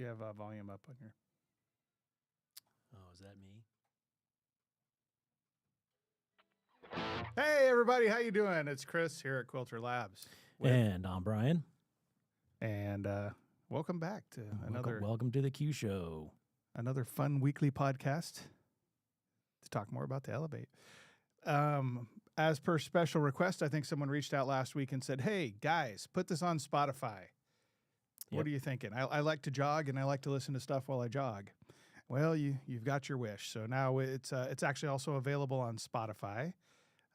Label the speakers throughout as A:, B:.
A: have volume up on your.
B: Oh, is that me?
A: Hey, everybody. How you doing? It's Chris here at Quilter Labs.
B: And I'm Brian.
A: And welcome back to
B: Welcome to the Q Show.
A: Another fun weekly podcast to talk more about the Elevate. As per special request, I think someone reached out last week and said, hey, guys, put this on Spotify. What are you thinking? I like to jog, and I like to listen to stuff while I jog. Well, you've got your wish. So now it's actually also available on Spotify.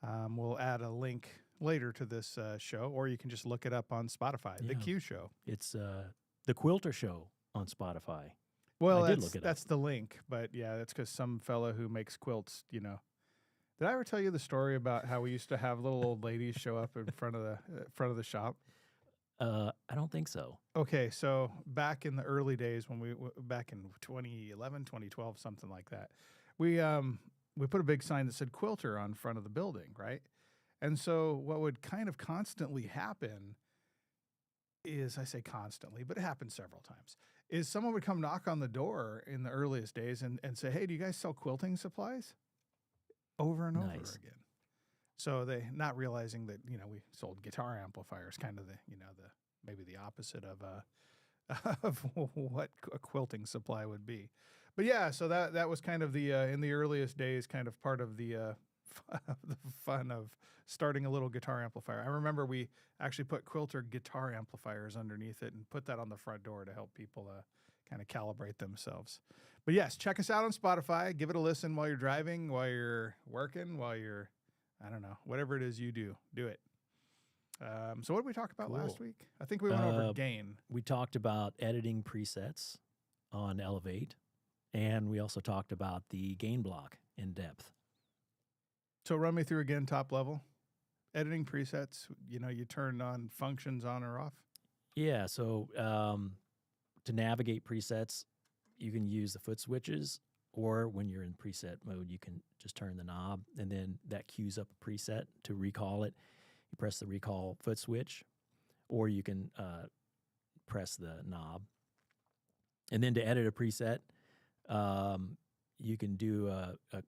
A: We'll add a link later to this show, or you can just look it up on Spotify, The Q Show.
B: It's the Quilter Show on Spotify.
A: Well, that's the link, but yeah, that's because some fella who makes quilts, Did I ever tell you the story about how we used to have little old ladies show up in front of the shop?
B: I don't think so.
A: Okay, so back in the early days when back in 2011, 2012, something like that, we put a big sign that said Quilter on front of the building, right? And so what would kind of constantly happen is, I say constantly, but it happened several times, is someone would come knock on the door in the earliest days and say, hey, do you guys sell quilting supplies? Over and over again. So they, not realizing that, we sold guitar amplifiers, kind of maybe the opposite of what a quilting supply would be. But yeah, so that was kind of the, in the earliest days, kind of part of the fun of starting a little guitar amplifier. I remember we actually put Quilter guitar amplifiers underneath it and put that on the front door to help people kind of calibrate themselves. But yes, check us out on Spotify. Give it a listen while you're driving, while you're working, while you're, I don't know, whatever it is you do it. So what did we talk about last week? I think we went over gain.
B: We talked about editing presets on Elevate, and we also talked about the gain block in depth.
A: So run me through again, top level. Editing presets, you turn on functions on or off.
B: Yeah, so to navigate presets, you can use the foot switches, or when you're in preset mode, you can just turn the knob, and then that queues up a preset. To recall it, you press the recall foot switch, or you can press the knob. And then to edit a preset, you can do a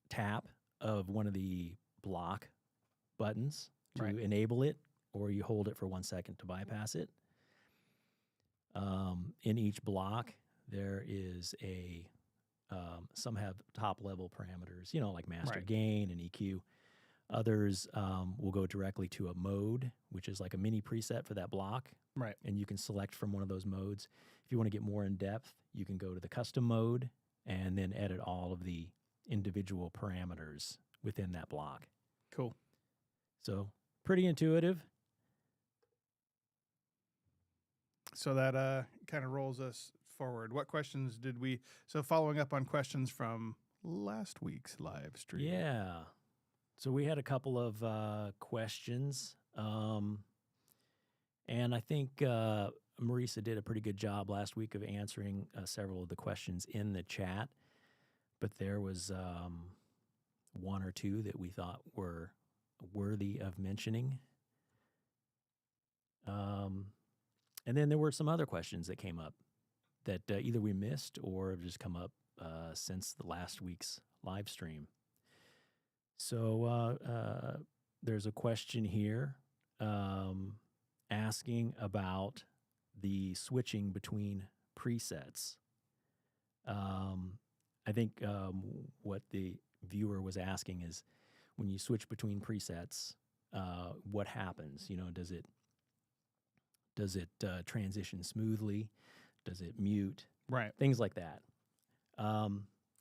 B: tap of one of the block buttons to enable it, or you hold it for 1 second to bypass it. In each block, there is some have top level parameters, like master gain and EQ. Others will go directly to a mode, which is like a mini preset for that block.
A: Right.
B: And you can select from one of those modes. If you want to get more in depth, you can go to the custom mode and then edit all of the individual parameters within that block.
A: Cool.
B: So pretty intuitive.
A: So that kind of rolls us forward. What questions did we... So following up on questions from last week's live stream.
B: Yeah. So we had a couple of questions. And I think Marisa did a pretty good job last week of answering several of the questions in the chat. But there was one or two that we thought were worthy of mentioning. And then there were some other questions that came up that either we missed or have just come up since the last week's live stream. So there's a question here asking about the switching between presets. I think what the viewer was asking is, when you switch between presets, what happens? Does it transition smoothly? Does it mute?
A: Right.
B: Things like that.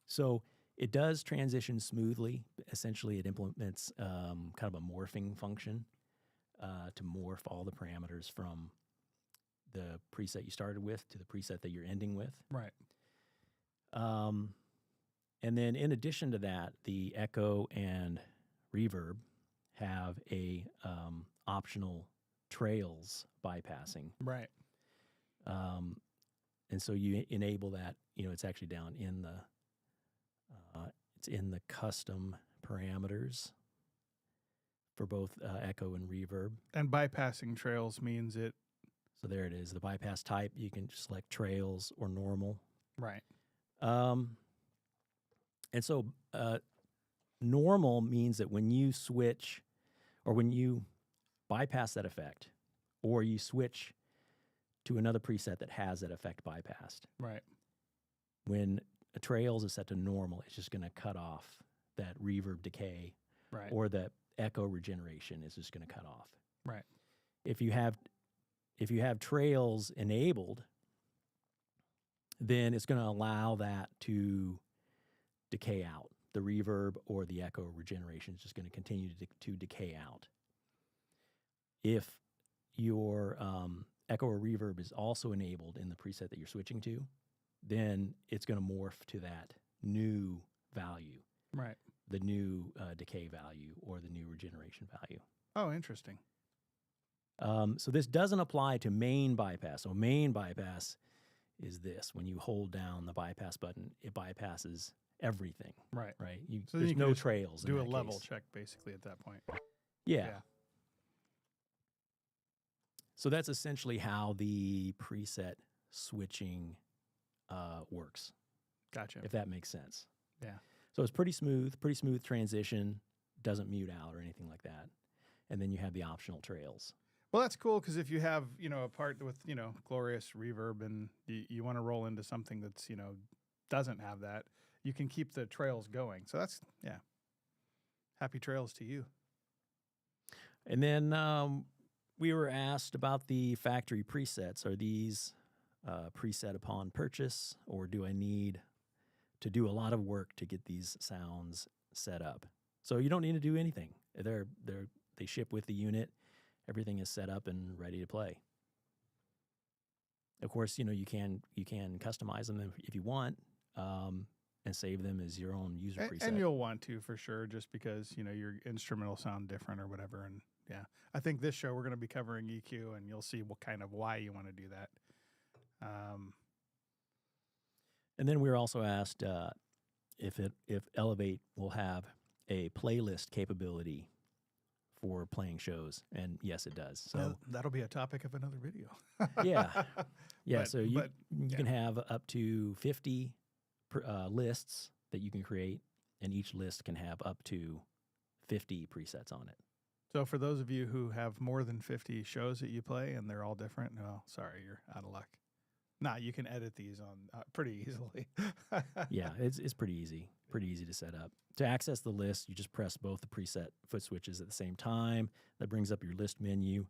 B: So it does transition smoothly. Essentially, it implements kind of a morphing function to morph all the parameters from the preset you started with to the preset that you're ending with.
A: Right.
B: And then in addition to that, the echo and reverb have a optional trails bypassing.
A: Right.
B: And so you enable that, it's actually down in the custom parameters for both echo and reverb.
A: And bypassing trails means it
B: So there it is. The bypass type, you can select trails or normal.
A: Right.
B: And so normal means that when you switch or when you bypass that effect or you switch to another preset that has that effect bypassed,
A: Right.
B: when a trails is set to normal, it's just going to cut off that reverb decay,
A: Right.
B: or the echo regeneration is just going to cut off.
A: Right.
B: If you have trails enabled, then it's going to allow that to decay out. The reverb or the echo regeneration is just going to continue to decay out. If your echo or reverb is also enabled in the preset that you're switching to, then it's going to morph to that new value,
A: Right.
B: the new decay value or the new regeneration value.
A: Oh, interesting.
B: So this doesn't apply to main bypass. So main bypass is this. When you hold down the bypass button, it bypasses everything,
A: Right.
B: right?
A: So
B: There's
A: you can
B: no
A: just
B: trails in
A: do a
B: that
A: level
B: case.
A: check basically at that point.
B: Yeah. So that's essentially how the preset switching works,
A: Gotcha.
B: if that makes sense.
A: Yeah.
B: So it's pretty smooth transition, doesn't mute out or anything like that. And then you have the optional trails.
A: Well, that's cool because if you have, a part with, glorious reverb and you want to roll into something that's, doesn't have that, you can keep the trails going. So that's, happy trails to you.
B: And then we were asked about the factory presets. Are these preset upon purchase, or do I need to do a lot of work to get these sounds set up? So you don't need to do anything. They ship with the unit. Everything is set up and ready to play. Of course, you can customize them if you want, and save them as your own user preset.
A: And you'll want to for sure, just because your instrumental sound different or whatever. And yeah, I think this show we're going to be covering EQ, and you'll see what kind of why you want to do that.
B: And then we were also asked if Elevate will have a playlist capability for playing shows, and yes, it does. So
A: that'll be a topic of another video.
B: yeah.
A: But-
B: so you
A: yeah.
B: can have up to 50 lists that you can create, and each list can have up to 50 presets on it.
A: So for those of you who have more than 50 shows that you play and they're all different, well, sorry, you're out of luck. Nah, you can edit these on pretty easily.
B: Yeah, it's pretty easy to set up. To access the list, you just press both the preset foot switches at the same time. That brings up your list menu,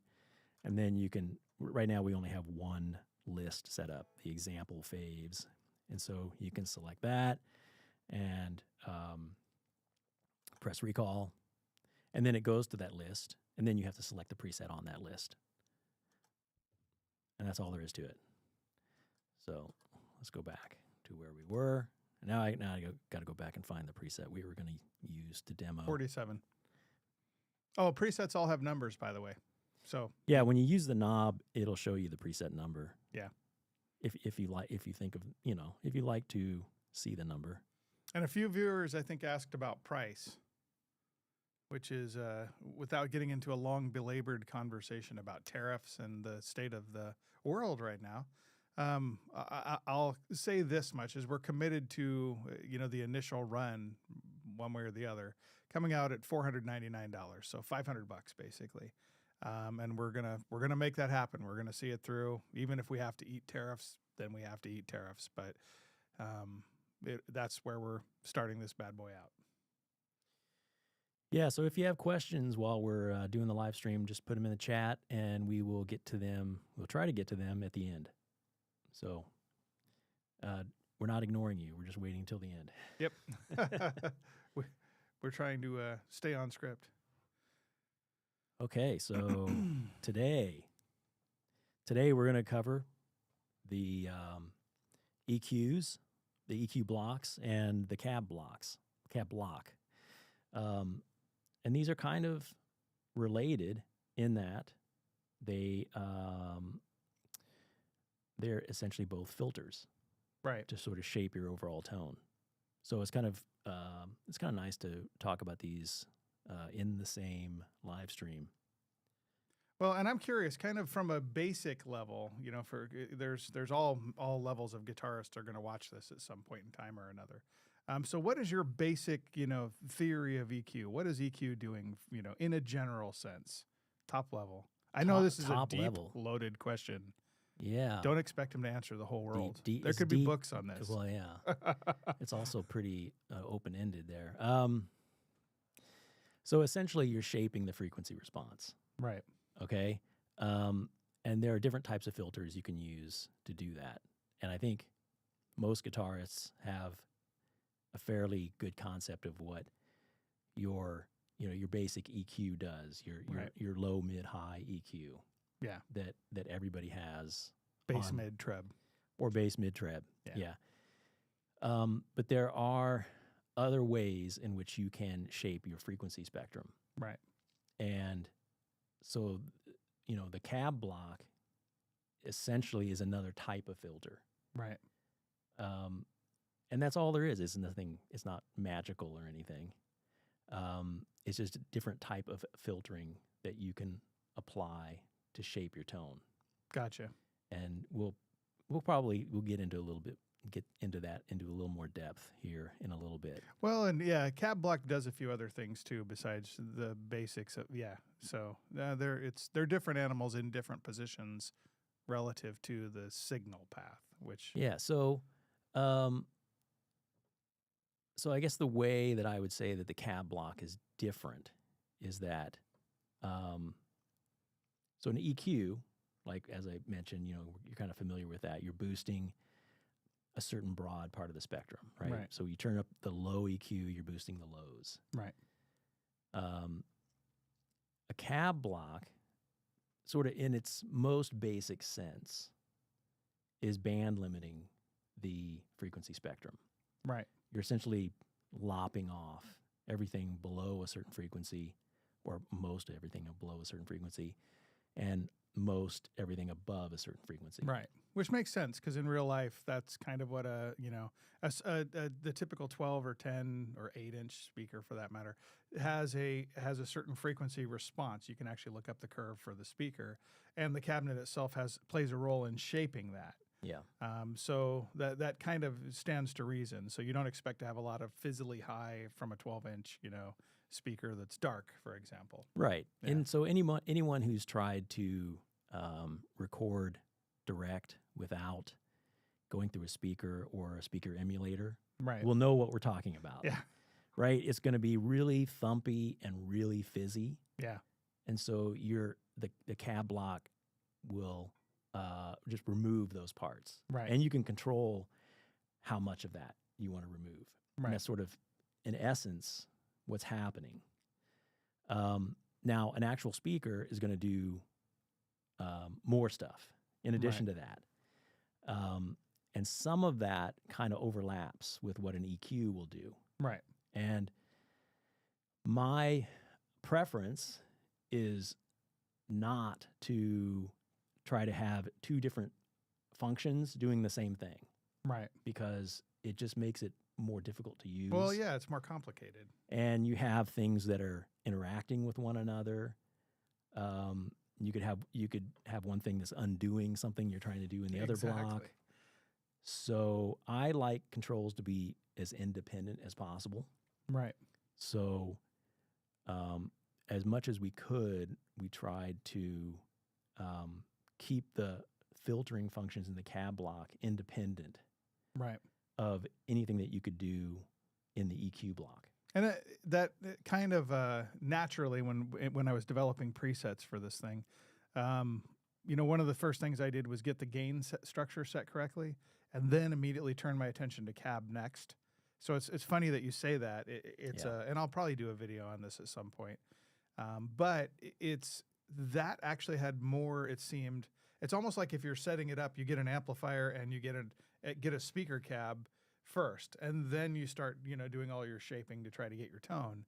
B: and then you can. Right now, we only have one list set up, the example faves, and so you can select that and press recall, and then it goes to that list, and then you have to select the preset on that list, and that's all there is to it. So let's go back to where we were. And now I got to go back and find the preset we were going to use to demo.
A: 47. Oh, presets all have numbers, by the way. So
B: yeah, when you use the knob, it'll show you the preset number.
A: Yeah.
B: If you like to see the number.
A: And a few viewers, I think, asked about price, which is without getting into a long, belabored conversation about tariffs and the state of the world right now. I'll say this much: is we're committed to the initial run, one way or the other, coming out at $499, so $500 basically, and we're gonna make that happen. We're gonna see it through, even if we have to eat tariffs. Then we have to eat tariffs, but that's where we're starting this bad boy out.
B: Yeah, so if you have questions while we're doing the live stream, just put them in the chat, and we will get to them. We'll try to get to them at the end. So we're not ignoring you. We're just waiting until the end.
A: Yep. We're trying to stay on script.
B: Okay, so today we're going to cover the EQs, the EQ blocks, and the cab block. And these are kind of related in that they're essentially both filters,
A: Right.
B: to sort of shape your overall tone. So it's kind of nice to talk about these in the same live stream.
A: Well, and I'm curious, kind of from a basic level, for there's all levels of guitarists are going to watch this at some point in time or another. So what is your basic, theory of EQ? What is EQ doing, in a general sense, top level? I know this is a
B: Top
A: deep,
B: level.
A: loaded question.
B: Yeah.
A: Don't expect him to answer the whole world. There
B: it's
A: could be
B: deep.
A: books on this.
B: Well, yeah. It's also pretty open-ended there. So essentially, you're shaping the frequency response.
A: Right.
B: Okay. And there are different types of filters you can use to do that. And I think most guitarists have a fairly good concept of what your basic EQ does, your low, mid, high EQ.
A: Yeah.
B: That everybody has.
A: Bass, mid, treb.
B: Or bass, mid, treb.
A: Yeah.
B: But there are other ways in which you can shape your frequency spectrum.
A: Right.
B: And so, the cab block essentially is another type of filter.
A: Right.
B: And that's all there is. It's nothing. It's not magical or anything. It's just a different type of filtering that you can apply to shape your tone.
A: Gotcha.
B: And we'll get into a little more depth here in a little bit.
A: Well, and yeah, cab block does a few other things too besides the basics of So they're different animals in different positions relative to the signal path, which
B: So I guess the way that I would say that the cab block is different is that so an EQ, like as I mentioned, you're kind of familiar with that. You're boosting a certain broad part of the spectrum, right?
A: Right.
B: So you turn up the low EQ, you're boosting the lows.
A: Right.
B: A cab block, sort of in its most basic sense, is band limiting the frequency spectrum.
A: Right.
B: You're essentially lopping off everything below a certain frequency, or most everything below a certain frequency, and most everything above a certain frequency.
A: Right. Which makes sense because in real life, that's kind of what the typical 12 or 10 or 8-inch speaker, for that matter, has a certain frequency response. You can actually look up the curve for the speaker, and the cabinet itself plays a role in shaping that.
B: Yeah.
A: So that kind of stands to reason. So you don't expect to have a lot of fizzily high from a 12-inch, speaker that's dark, for example.
B: Right.
A: Yeah.
B: And so anyone who's tried to record direct without going through a speaker or a speaker emulator
A: Right.
B: will know what we're talking about.
A: Yeah.
B: Right? It's going to be really thumpy and really fizzy.
A: Yeah.
B: And so the cab block will just remove those parts.
A: Right.
B: And you can control how much of that you want to remove.
A: Right.
B: And that's sort of, in essence, what's happening. Now, an actual speaker is going to do more stuff in addition to that. And some of that kind of overlaps with what an EQ will do.
A: Right.
B: And my preference is not to try to have two different functions doing the same thing.
A: Right.
B: Because it just makes it more difficult to use.
A: Well, yeah, it's more complicated.
B: And you have things that are interacting with one another. You could have one thing that's undoing something you're trying to do in the other block. So I like controls to be as independent as possible.
A: Right.
B: So as much as we could, we tried to keep the filtering functions in the cab block independent
A: Right.
B: of anything that you could do in the EQ block.
A: And that kind of naturally, when I was developing presets for this thing, one of the first things I did was get the gain structure set correctly, and then immediately turn my attention to cab next. So it's funny that you say that. And I'll probably do a video on this at some point. But that actually had more. It seemed it's almost like if you're setting it up, you get an amplifier and you get a speaker cab first, and then you start doing all your shaping to try to get your tone.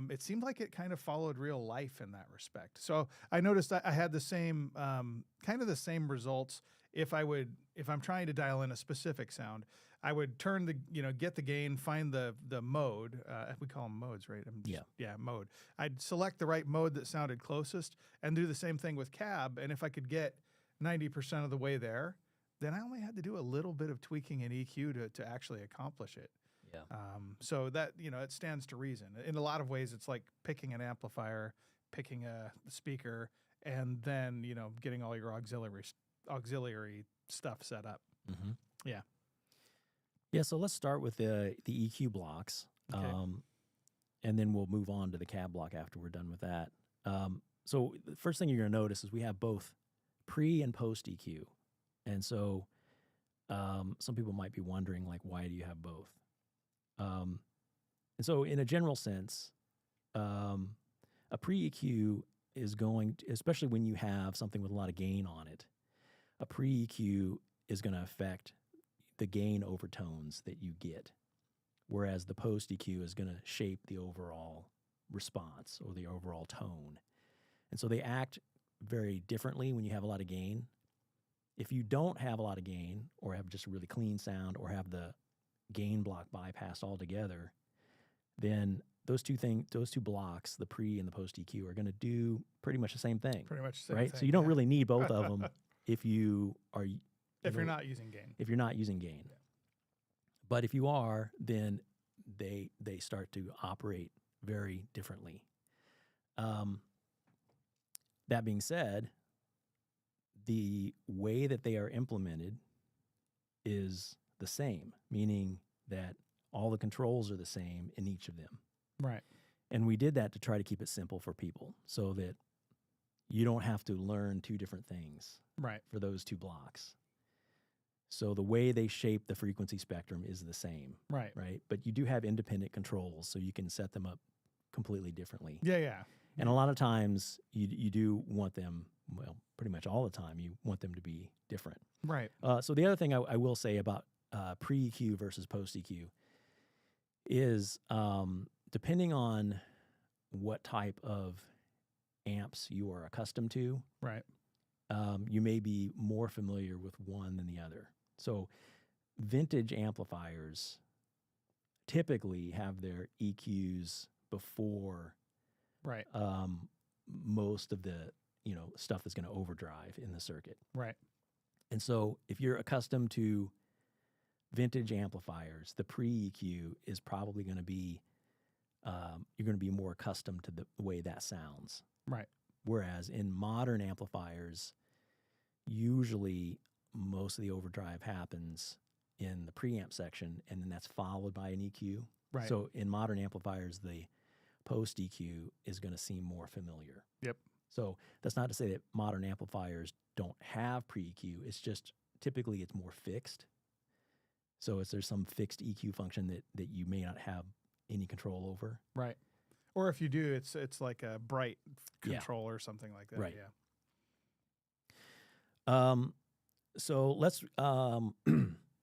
A: It seemed like it kind of followed real life in that respect. So I noticed that I had the same kind of the same results if I'm trying to dial in a specific sound. I would turn the, get the gain, find the mode. We call them modes, right? Yeah, mode. I'd select the right mode that sounded closest and do the same thing with cab. And if I could get 90% of the way there, then I only had to do a little bit of tweaking in EQ to actually accomplish it.
B: Yeah.
A: So that, it stands to reason. In a lot of ways, it's like picking an amplifier, picking a speaker, and then, getting all your auxiliary stuff set up.
B: Mm-hmm.
A: Yeah.
B: Yeah, so let's start with the EQ blocks,
A: Okay.
B: and then we'll move on to the cab block after we're done with that. So the first thing you're going to notice is we have both pre and post EQ. And so some people might be wondering, like, why do you have both? And so in a general sense, a pre-EQ is going to, especially when you have something with a lot of gain on it, a pre-EQ is going to affect the gain overtones that you get, whereas the post EQ is going to shape the overall response or the overall tone. And so they act very differently when you have a lot of gain. If you don't have a lot of gain or have just a really clean sound or have the gain block bypassed altogether, then those two blocks, the pre and the post EQ, are going to do pretty much the same thing.
A: Pretty much the same
B: right?
A: thing.
B: So you don't really need both of them if you are
A: if you're not using gain.
B: If you're not using gain.
A: Yeah.
B: But if you are, then they start to operate very differently. That being said, the way that they are implemented is the same, meaning that all the controls are the same in each of them.
A: Right.
B: And we did that to try to keep it simple for people so that you don't have to learn two different things
A: Right.
B: for those two blocks. So the way they shape the frequency spectrum is the same,
A: Right.
B: right? But you do have independent controls, so you can set them up completely differently.
A: Yeah.
B: And a lot of times you do want them, well, pretty much all the time, you want them to be different.
A: Right.
B: So the other thing I will say about pre-EQ versus post-EQ is depending on what type of amps you are accustomed to,
A: Right.
B: you may be more familiar with one than the other. So vintage amplifiers typically have their EQs before
A: Right.
B: most of the stuff that's going to overdrive in the circuit.
A: Right.
B: And so if you're accustomed to vintage amplifiers, the pre-EQ is probably going to be you're going to be more accustomed to the way that sounds.
A: Right.
B: Whereas in modern amplifiers, usually most of the overdrive happens in the preamp section, and then that's followed by an EQ.
A: Right.
B: So in modern amplifiers, the post EQ is going to seem more familiar.
A: Yep.
B: So that's not to say that modern amplifiers don't have pre-EQ. It's just typically it's more fixed. So there's some fixed EQ function that you may not have any control over.
A: Right. Or if you do, it's like a bright control or something like that.
B: Right.
A: Yeah.
B: So let's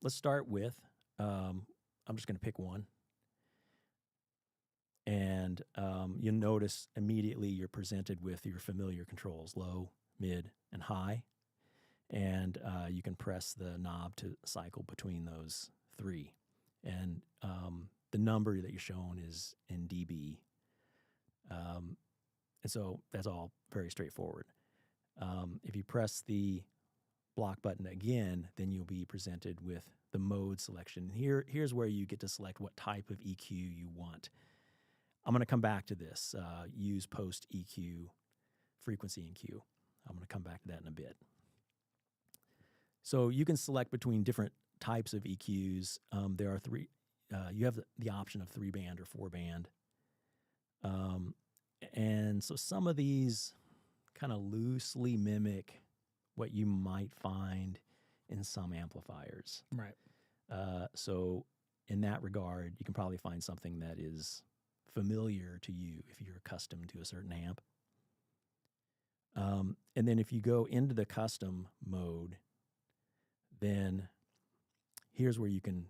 B: let's start with I'm just going to pick one, and you'll notice immediately you're presented with your familiar controls: low, mid, and high, and you can press the knob to cycle between those three, and the number that you're shown is in dB. And so that's all very straightforward. If you press the block button again, then you'll be presented with the mode selection. Here's where you get to select what type of EQ you want. I'm going to come back to this. Use post EQ frequency EQ. I'm going to come back to that in a bit. So you can select between different types of EQs. There are three. You have the option of 3-band or 4-band. And so some of these kind of loosely mimic what you might find in some amplifiers.
A: Right.
B: So in that regard, you can probably find something that is familiar to you if you're accustomed to a certain amp. And then if you go into the custom mode, then here's where you can,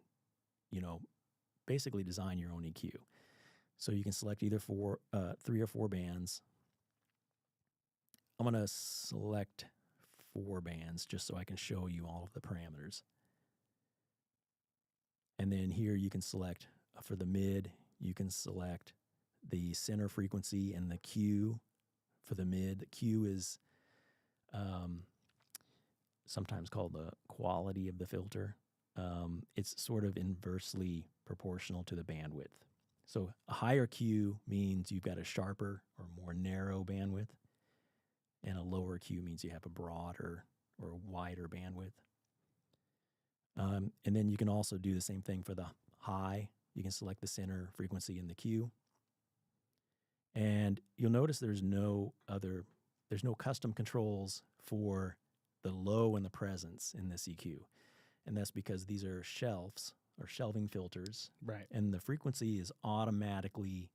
B: basically design your own EQ. So you can select either 3 or 4 bands. I'm going to select 4 bands just so I can show you all of the parameters. And then here you can select for the mid, you can select the center frequency and the Q for the mid. The Q is sometimes called the quality of the filter. It's sort of inversely proportional to the bandwidth. So a higher Q means you've got a sharper or more narrow bandwidth, and a lower Q means you have a broader or wider bandwidth. And then you can also do the same thing for the high. You can select the center frequency in the Q. And you'll notice there's no custom controls for the low and the presence in this EQ. And that's because these are shelves or shelving filters.
A: Right.
B: And the frequency is automatically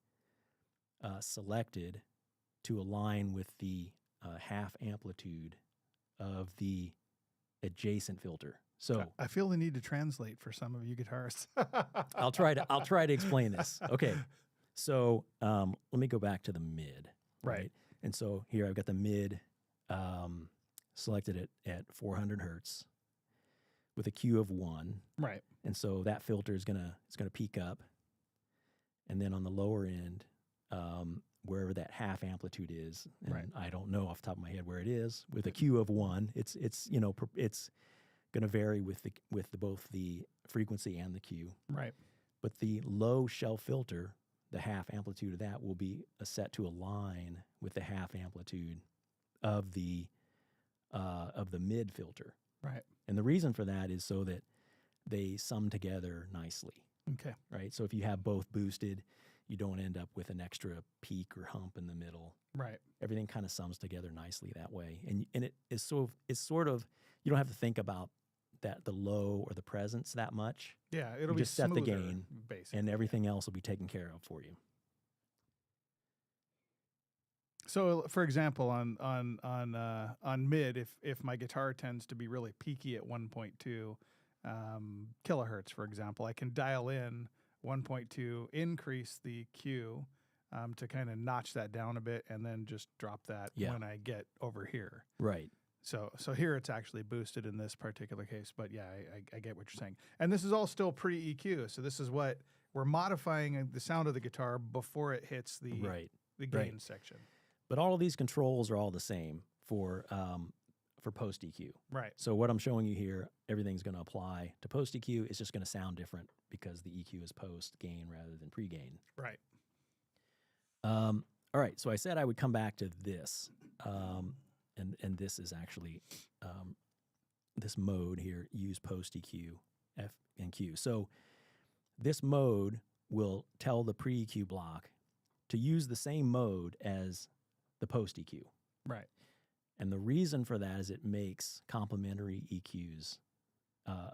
B: selected to align with the half amplitude of the adjacent filter. So
A: I feel the need to translate for some of you guitarists.
B: I'll try to explain this. Okay. So let me go back to the mid.
A: Right.
B: And so here I've got the mid selected at 400 hertz with a Q of 1.
A: Right.
B: And so that filter is gonna peak up, and then on the lower end, wherever that half amplitude is, and
A: right.
B: I don't know off the top of my head where it is, with a Q of 1, it's gonna vary with both the frequency and the Q.
A: Right.
B: But the low shelf filter, the half amplitude of that will be set to align with the half amplitude of the mid filter.
A: Right.
B: And the reason for that is so that they sum together nicely.
A: Okay.
B: Right. So if you have both boosted, you don't end up with an extra peak or hump in the middle.
A: Right.
B: Everything kind of sums together nicely that way. And it is sort of you don't have to think about the low or the presence that much.
A: Yeah, it'll
B: you
A: be
B: just set the
A: smoother,
B: gain,
A: basically,
B: and everything else will be taken care of for you.
A: So, for example, on mid, if my guitar tends to be really peaky at 1.2 kilohertz, for example, I can dial in 1.2, increase the Q to kind of notch that down a bit, and then just drop that when I get over here.
B: Right.
A: So here it's actually boosted in this particular case, but yeah, I get what you're saying. And this is all still pre-EQ, so this is what we're modifying the sound of the guitar before it hits the gain section.
B: But all of these controls are all the same for post EQ.
A: Right.
B: So what I'm showing you here, everything's going to apply to post EQ. It's just going to sound different because the EQ is post gain rather than pre gain.
A: Right.
B: All right. So I said I would come back to this, and this is actually this mode here. Use post EQ, F and Q. So this mode will tell the pre EQ block to use the same mode as the post EQ.
A: Right.
B: And the reason for that is it makes complementary EQs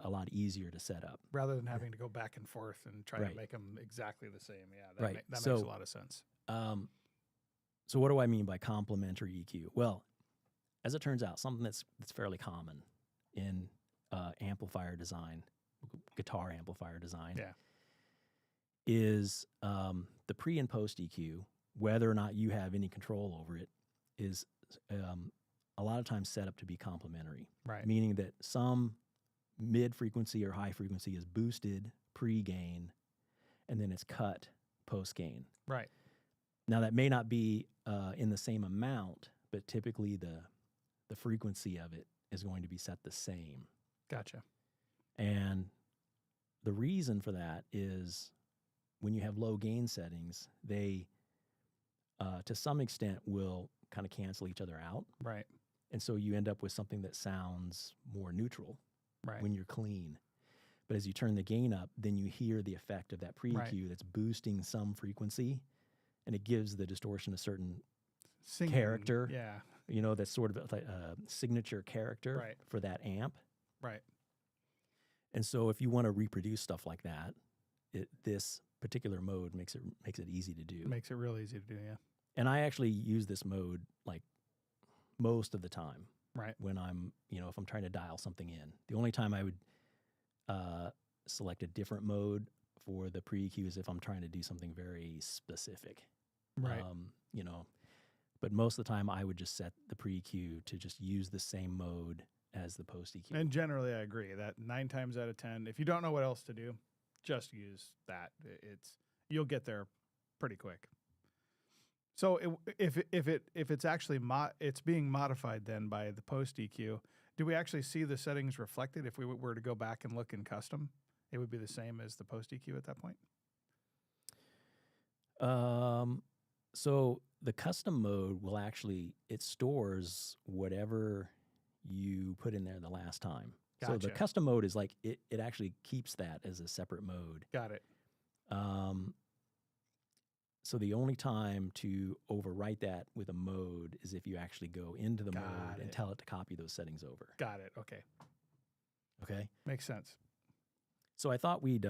B: a lot easier to set up.
A: Rather than having to go back and forth and try to make them exactly the same. Yeah, that makes a lot of sense.
B: So what do I mean by complementary EQ? Well, as it turns out, something that's fairly common in amplifier design, guitar amplifier design, is the pre and post EQ, whether or not you have any control over it, is a lot of times set up to be complementary.
A: Right.
B: Meaning that some mid frequency or high frequency is boosted pre-gain, and then it's cut post-gain.
A: Right.
B: Now that may not be in the same amount, but typically the frequency of it is going to be set the same.
A: Gotcha.
B: And the reason for that is when you have low gain settings, they to some extent will kind of cancel each other out.
A: Right.
B: And so you end up with something that sounds more neutral when you're clean. But as you turn the gain up, then you hear the effect of that pre-EQ that's boosting some frequency, and it gives the distortion a certain character.
A: Yeah.
B: You know, that's sort of like a signature character for that amp.
A: Right.
B: And so if you want to reproduce stuff like that, this particular mode makes it easy to do.
A: Makes it real easy to do, yeah.
B: And I actually use this mode like most of the time.
A: Right.
B: When I'm, if I'm trying to dial something in. The only time I would select a different mode for the pre-EQ is if I'm trying to do something very specific.
A: Right.
B: But most of the time I would just set the pre-EQ to just use the same mode as the post-EQ.
A: And generally I agree that 9 times out of 10, if you don't know what else to do, just use that. You'll get there pretty quick. So if it's actually it's being modified then by the post EQ, do we actually see the settings reflected if we were to go back and look in custom? It would be the same as the post EQ at that point?
B: So the custom mode will actually, it stores whatever you put in there the last time. So the
A: Gotcha.
B: custom mode is like, it actually keeps that as a separate mode.
A: Got it.
B: So the only time to overwrite that with a mode is if you actually go into the
A: Got
B: mode and
A: it.
B: tell it to copy those settings over.
A: Got it. Okay.
B: Okay.
A: Makes sense.
B: So I thought we'd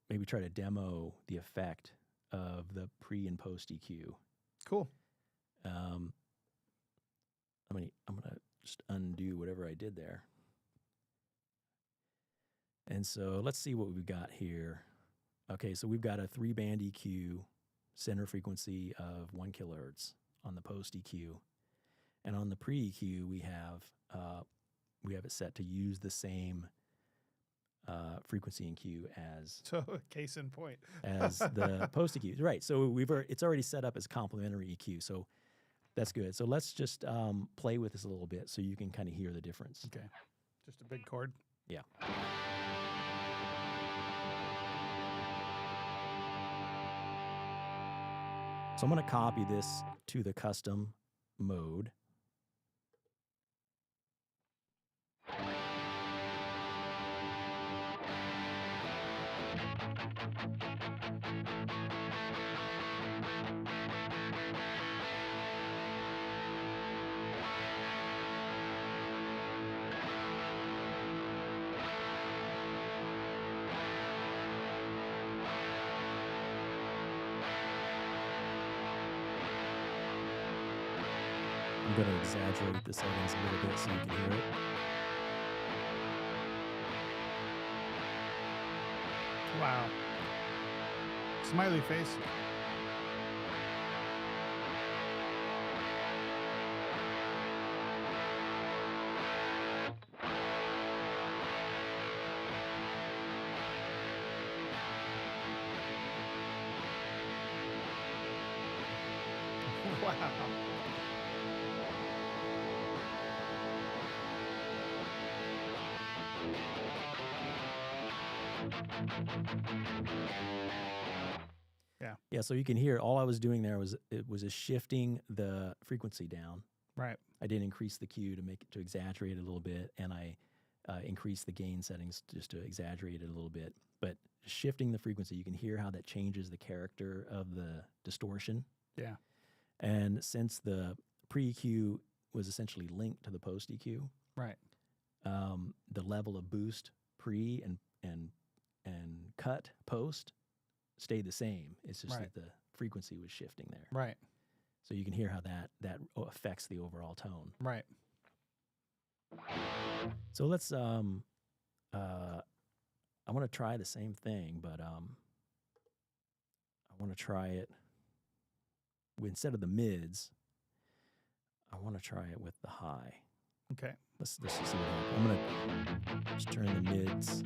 B: maybe try to demo the effect of the pre and post EQ.
A: Cool.
B: I'm gonna just undo whatever I did there. And so let's see what we've got here. Okay, so we've got a 3-band EQ, center frequency of 1 kilohertz on the post EQ, and on the pre EQ we have it set to use the same frequency and Q as
A: Case in point.
B: as the post EQ. Right. So it's already set up as complementary EQ. So that's good. So let's just play with this a little bit so you can kind of hear the difference.
A: Okay. Just a big chord.
B: Yeah. So I'm going to copy this to the custom mode. I'm going to exaggerate the settings a little bit so you can hear it.
A: Wow. Smiley face. Wow.
B: Yeah, so you can hear all I was doing there was shifting the frequency down.
A: Right.
B: I did increase the Q to exaggerate it a little bit, and I increased the gain settings just to exaggerate it a little bit. But shifting the frequency, you can hear how that changes the character of the distortion.
A: Yeah.
B: And since the pre-EQ was essentially linked to the post-EQ,
A: Right.
B: the level of boost pre and cut post stayed the same. It's just
A: Right.
B: that the frequency was shifting there.
A: Right.
B: So you can hear how that affects the overall tone.
A: Right.
B: So let's I want to try the same thing, but I want to try it instead of the mids. I want to try it with the high.
A: Okay.
B: Let's just see what happens. I'm gonna just turn the mids.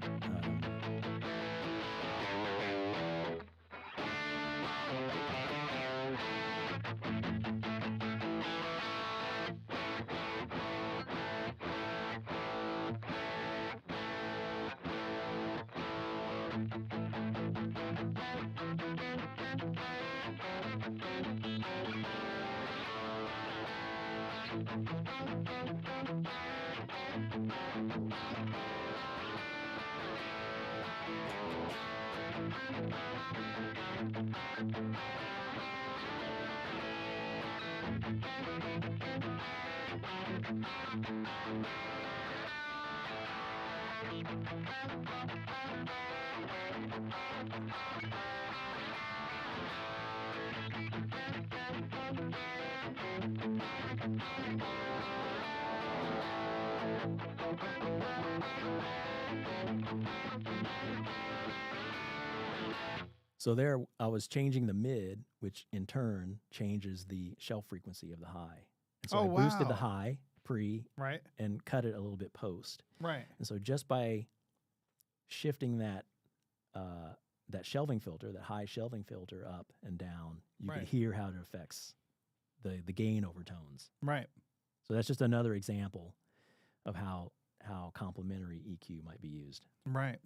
B: So there, I was changing the mid, which in turn changes the shelf frequency of the high. And so I boosted the
A: wow.
B: high pre
A: Right.
B: and cut it a little bit post.
A: Right.
B: And so just by shifting that shelving filter, that high shelving filter up and down, you can
A: Right.
B: hear how it affects the gain overtones.
A: Right.
B: So that's just another example of how complementary EQ might be used.
A: Right.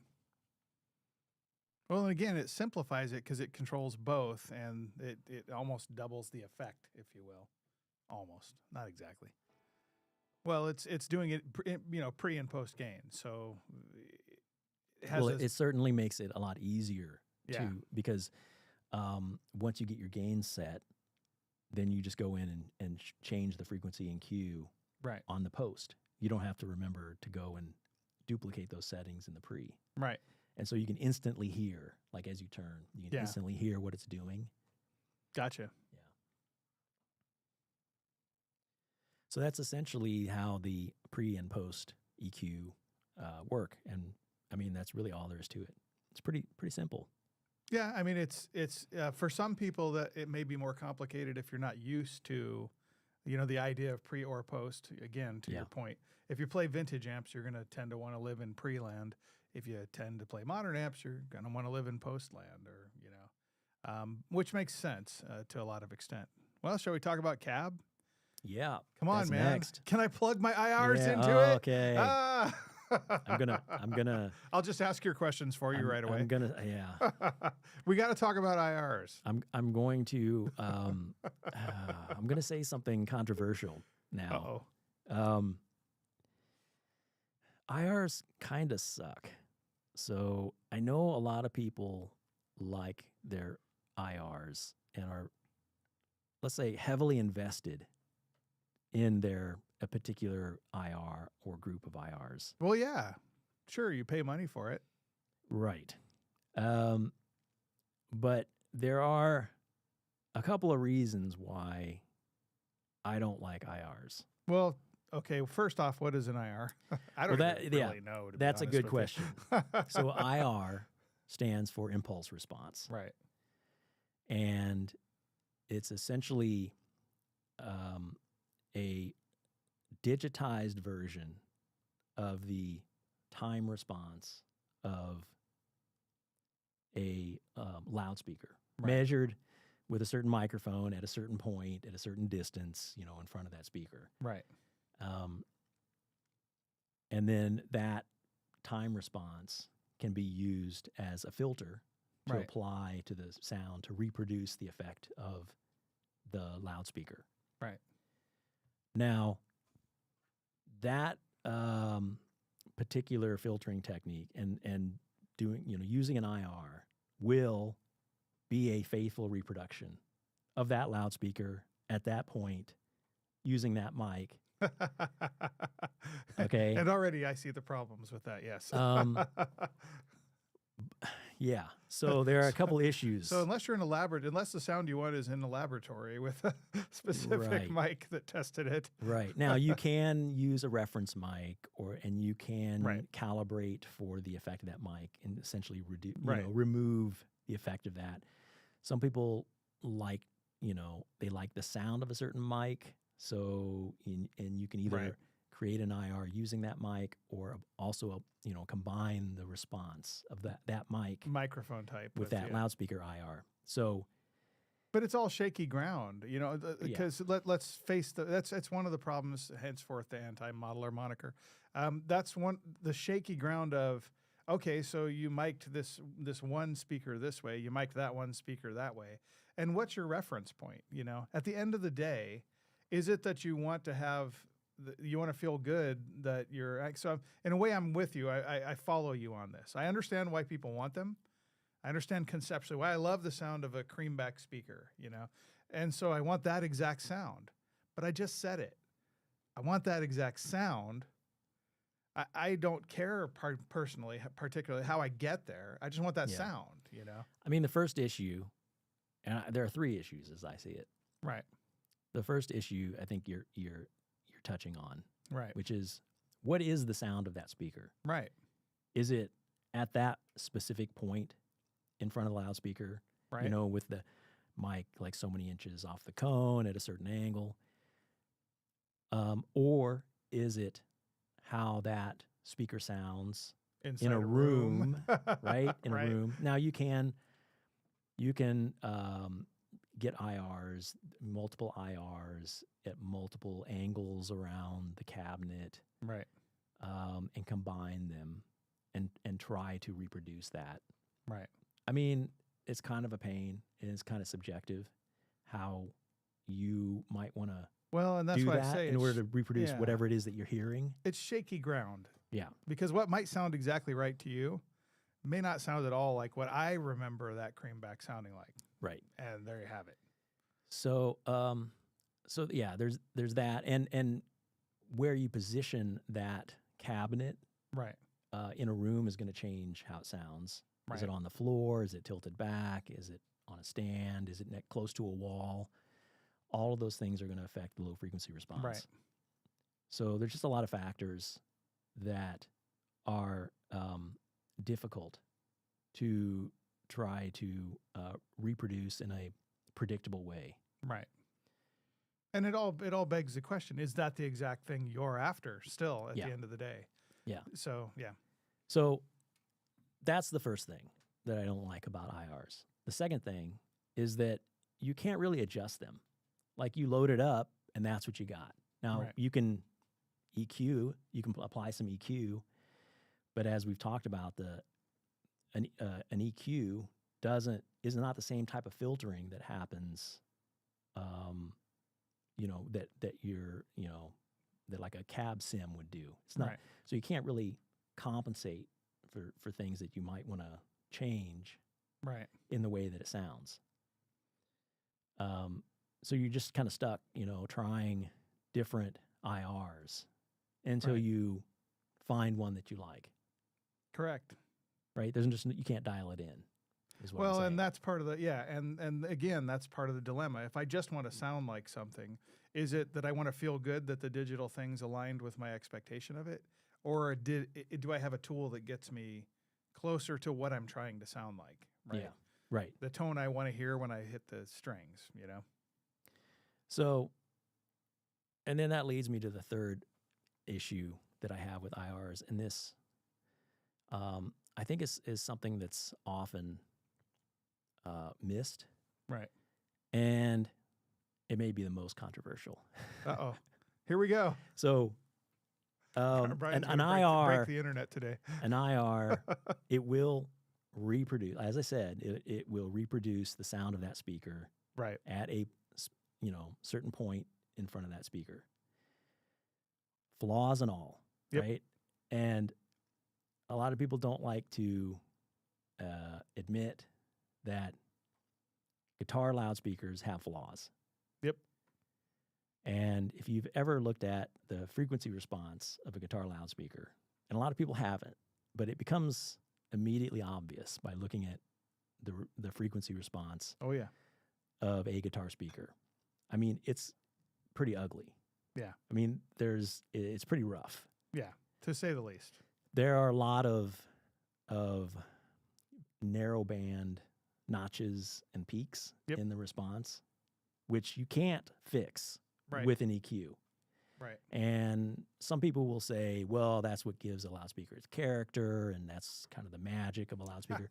A: Well, and again, it simplifies it because it controls both, and it almost doubles the effect, if you will. Almost, not exactly. Well, it's doing it, pre and post gain. So it has
B: Well, it certainly makes it a lot easier
A: Yeah.
B: because once you get your gain set, then you just go in and change the frequency and Q
A: right,
B: on the post. You don't have to remember to go and duplicate those settings in the pre.
A: right.
B: And so you can instantly hear, like as you turn, you can
A: Yeah.
B: instantly hear what it's doing.
A: Gotcha.
B: Yeah. So that's essentially how the pre and post EQ work. And I mean, that's really all there is to it. It's pretty simple.
A: Yeah, I mean, it's for some people that it may be more complicated if you're not used to, the idea of pre or post. Again, to your point, if you play vintage amps, you're going to tend to want to live in pre-land. If you tend to play modern amps, you're going to want to live in post-land, or which makes sense to a lot of extent. Well, shall we talk about cab?
B: Yeah.
A: Come on,
B: that's
A: man.
B: Next.
A: Can I plug my IRs into it?
B: Okay.
A: Ah.
B: I'm gonna.
A: I'll just ask your questions for you right away.
B: I'm gonna. Yeah.
A: We got to talk about IRs.
B: I'm going to. I'm gonna say something controversial now.
A: Uh-oh.
B: IRs kind of suck. So I know a lot of people like their IRs and are, let's say, heavily invested in a particular IR or group of IRs.
A: Well, yeah, sure, you pay money for it.
B: Right. But there are a couple of reasons why I don't like IRs.
A: Well, okay, first off, what is an IR? I don't really know.
B: That's a good question. So IR stands for impulse response.
A: Right.
B: And it's essentially a digitized version of the time response of a loudspeaker, measured with a certain microphone at a certain point, at a certain distance, in front of that speaker.
A: Right.
B: And then that time response can be used as a filter to apply to the sound to reproduce the effect of the loudspeaker.
A: Right.
B: Now, that particular filtering technique and doing, using an IR will be a faithful reproduction of that loudspeaker at that point using that mic. Okay.
A: And already I see the problems with that, yes.
B: Yeah. So there are a couple issues.
A: So unless the sound you want is in the laboratory with a specific mic that tested it.
B: Right. Now you can use a reference mic and you can calibrate for the effect of that mic and essentially remove the effect of that. Some people like, they like the sound of a certain mic. So and you can either create an IR using that mic or also combine the response of that mic
A: microphone type
B: with that loudspeaker IR. So,
A: but it's all shaky ground, because let's face that's one of the problems, henceforth the anti-modeler moniker. That's the shaky ground of, okay, so you mic'd this one speaker this way, you mic'd that one speaker that way, and what's your reference point? At the end of the day, is it that you want to have you want to feel good that you're so in a way I'm with you. I follow you on this. I understand why people want them. I understand conceptually why I love the sound of a creamback speaker, and so I want that exact sound. But I just said it. I want that exact sound. I don't care personally, particularly how I get there. I just want that sound,
B: I mean, the first issue, and there are three issues as I see it.
A: Right.
B: The first issue I think you're touching on,
A: right,
B: which is, what is the sound of that speaker?
A: Right.
B: Is it at that specific point in front of the loudspeaker,
A: right,
B: with the mic like so many inches off the cone at a certain angle? Or is it how that speaker sounds
A: Inside
B: in a room, right? In
A: Right.
B: a room. Now you can get IRs, multiple IRs at multiple angles around the cabinet,
A: Right.
B: and combine them and try to reproduce that.
A: Right.
B: I mean, it's kind of a pain and it's kind of subjective how you might want to
A: Well, and that's
B: do
A: why I
B: that
A: say
B: in order to reproduce whatever it is that you're hearing.
A: it's shaky ground.
B: Yeah.
A: Because what might sound exactly right to you may not sound at all like what I remember that creamback sounding like.
B: Right.
A: And there you have it.
B: So, so yeah, there's that, and where you position that cabinet
A: Right.
B: in a room is going to change how it sounds.
A: Right.
B: Is it on the floor? Is it tilted back? Is it on a stand? Is it close to a wall? All of those things are going to affect the low frequency response.
A: Right.
B: So there's just a lot of factors that are difficult to try to reproduce in a predictable way.
A: Right. And it all begs the question, is that the exact thing you're after still at the end of the day?
B: Yeah.
A: So, yeah.
B: So that's the first thing that I don't like about IRs. The second thing is that you can't really adjust them. Like you load it up and that's what you got. Now
A: Right.
B: you can EQ, you can apply some EQ, but as we've talked about, an EQ is not the same type of filtering that happens, that like a cab sim would do. It's not,
A: Right.
B: so you can't really compensate for things that you might want to change
A: Right.
B: in the way that it sounds. So you're just kind of stuck, trying different IRs until
A: Right.
B: you find one that you like.
A: Correct.
B: Right? You can't dial it in. Is what I'm
A: Well,
B: saying.
A: and that's part of and again, that's part of the dilemma. If I just want to sound like something, is it that I want to feel good that the digital thing's aligned with my expectation of it? Or do I have a tool that gets me closer to what I'm trying to sound like? Right.
B: Yeah. Right.
A: The tone I want to hear when I hit the strings,
B: So, and then that leads me to the third issue that I have with IRs, and this, I think is something that's often missed,
A: Right.
B: and it may be the most controversial.
A: Uh-oh. Here we go.
B: So,
A: Brian's
B: an
A: gonna
B: IR,
A: break the internet today.
B: an IR, it will reproduce. As I said, it will reproduce the sound of that speaker
A: Right.
B: at a certain point in front of that speaker. Flaws and all,
A: Yep.
B: right? And a lot of people don't like to admit that guitar loudspeakers have flaws.
A: Yep.
B: And if you've ever looked at the frequency response of a guitar loudspeaker, and a lot of people haven't, but it becomes immediately obvious by looking at the frequency response
A: Oh yeah.
B: of a guitar speaker. I mean, it's pretty ugly.
A: Yeah.
B: I mean, it's pretty rough.
A: Yeah. To say the least.
B: There are a lot of narrow band notches and peaks
A: Yep.
B: in the response, which you can't fix
A: Right.
B: with an EQ.
A: Right.
B: And some people will say, well, that's what gives a loudspeaker its character, and that's kind of the magic of a loudspeaker.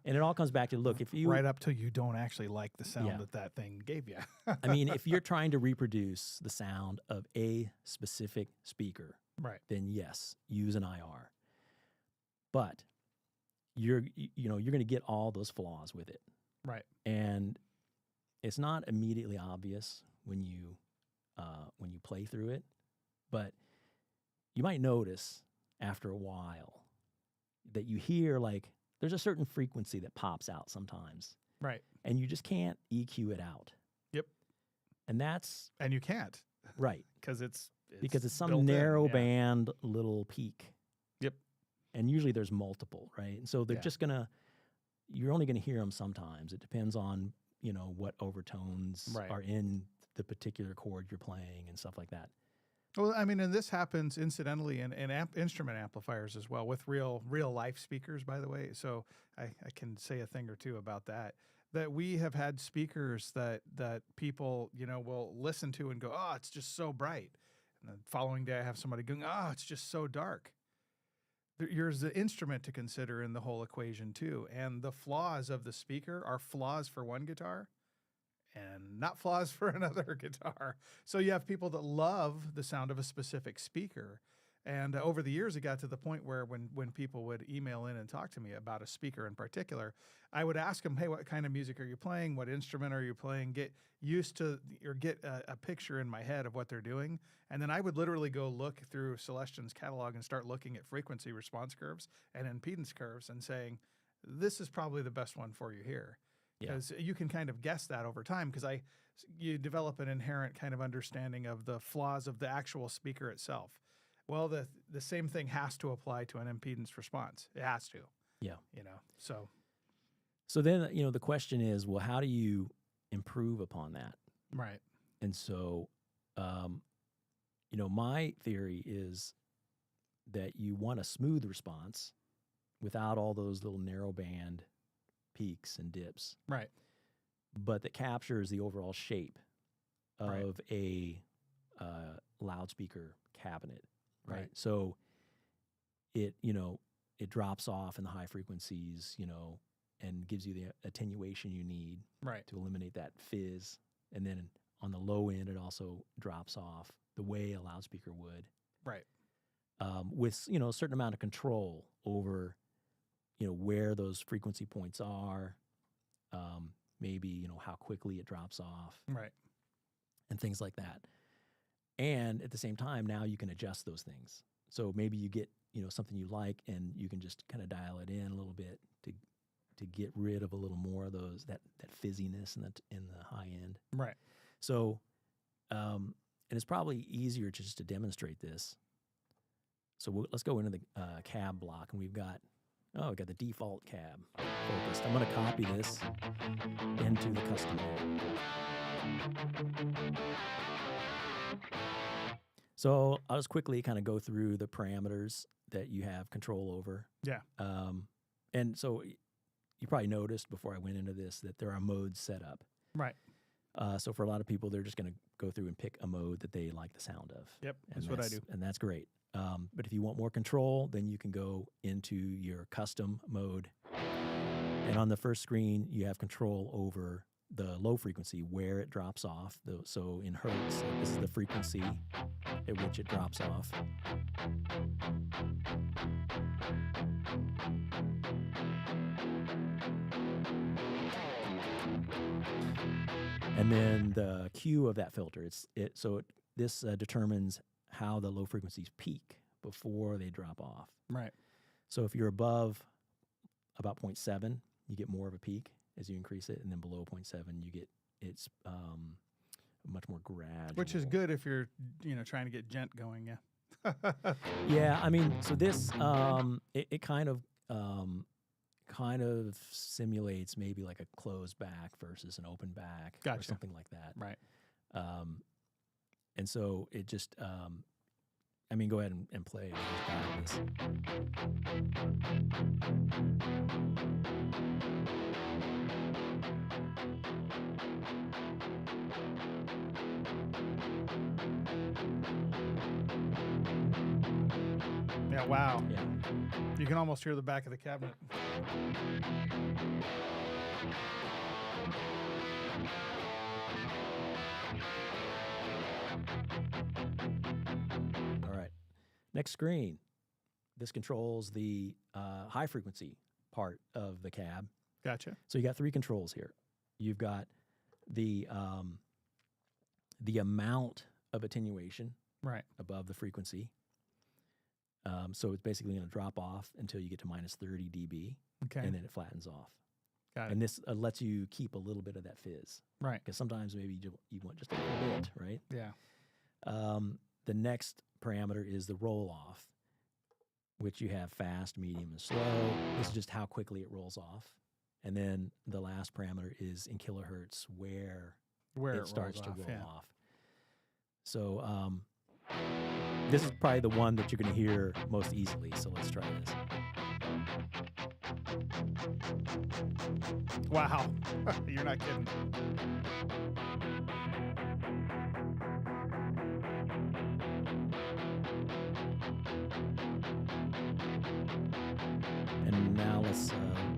B: And it all comes back to, look, if you...
A: Right up till you don't actually like the sound
B: Yeah.
A: that thing gave you.
B: I mean, if you're trying to reproduce the sound of a specific speaker,
A: Right.
B: then yes, use an IR. But you're going to get all those flaws with it.
A: Right.
B: And it's not immediately obvious when you play through it, but you might notice after a while that you hear, like, there's a certain frequency that pops out sometimes,
A: Right.
B: and you just can't EQ it out.
A: Yep.
B: And that's
A: And you can't
B: right,
A: because it's
B: because it's some
A: built in,
B: narrow
A: yeah.
B: band little peak.
A: Yep.
B: And usually there's multiple, right? And so they're
A: Yeah.
B: just you're only gonna hear them sometimes. It depends on, what overtones
A: Right.
B: are in the particular chord you're playing and stuff like that.
A: Well, I mean, and this happens incidentally in instrument amplifiers as well with real life speakers, by the way. So I can say a thing or two about that. That we have had speakers that people will listen to and go, oh, it's just so bright, and the following day I have somebody going, oh, it's just so dark. There's the instrument to consider in the whole equation too, and the flaws of the speaker are flaws for one guitar and not flaws for another guitar. So you have people that love the sound of a specific speaker. And over the years, it got to the point where when people would email in and talk to me about a speaker in particular, I would ask them, hey, what kind of music are you playing? What instrument are you playing? Get used to, or get a picture in my head of what they're doing. And then I would literally go look through Celestion's catalog and start looking at frequency response curves and impedance curves and saying, this is probably the best one for you here. Because you can kind of guess that over time, because you develop an inherent kind of understanding of the flaws of the actual speaker itself. Well, the same thing has to apply to an impedance response. It has to.
B: Yeah.
A: So
B: then, the question is, well, how do you improve upon that?
A: Right.
B: And so, my theory is that you want a smooth response without all those little narrow band peaks and dips.
A: Right.
B: But that captures the overall shape of a loudspeaker cabinet. Right. So it drops off in the high frequencies, and gives you the attenuation you need to eliminate that fizz. And then on the low end, it also drops off the way a loudspeaker would.
A: Right.
B: With, a certain amount of control over, where those frequency points are, maybe, how quickly it drops off.
A: Right.
B: And things like that. And at the same time, now you can adjust those things. So maybe you get, something you like, and you can just kind of dial it in a little bit to get rid of a little more of that fizziness in the high end.
A: Right.
B: So, and it's probably easier just to demonstrate this. So let's go into the cab block, and we've got the default cab focused. I'm going to copy this into the custom mode. So I'll just quickly kind of go through the parameters that you have control over.
A: Yeah.
B: And so you probably noticed before I went into this that there are modes set up.
A: Right.
B: So for a lot of people, they're just going to go through and pick a mode that they like the sound of.
A: Yep, that's what I do.
B: And that's great. But if you want more control, then you can go into your custom mode. And on the first screen, you have control over the low frequency, where it drops off. So in hertz, this is the frequency at which it drops off. And then the Q of that filter, this determines how the low frequencies peak before they drop off.
A: Right.
B: So if you're above about 0.7, you get more of a peak as you increase it, and then below 0.7, it's much more gradual.
A: Which is good if you're trying to get gent going. Yeah.
B: Yeah, I mean, so this it kind of simulates maybe like a closed back versus an open back, or something like that.
A: Right.
B: And so it just, go ahead and play this.
A: Yeah, wow.
B: Yeah.
A: You can almost hear the back of the cabinet.
B: All right. Next screen. This controls the high frequency part of the cab.
A: Gotcha.
B: So you got three controls here. You've got the amount of attenuation above the frequency. So it's basically going to drop off until you get to minus 30 dB.
A: Okay.
B: And then it flattens off.
A: Got it.
B: And this lets you keep a little bit of that fizz.
A: Right.
B: Because sometimes maybe you want just a little bit, right?
A: Yeah.
B: The next parameter is the roll off, which you have fast, medium, and slow. This is just how quickly it rolls off. And then the last parameter is in kilohertz, where it starts to roll off. So this is probably the one that you're going to hear most easily. So let's try this.
A: Wow. You're not kidding.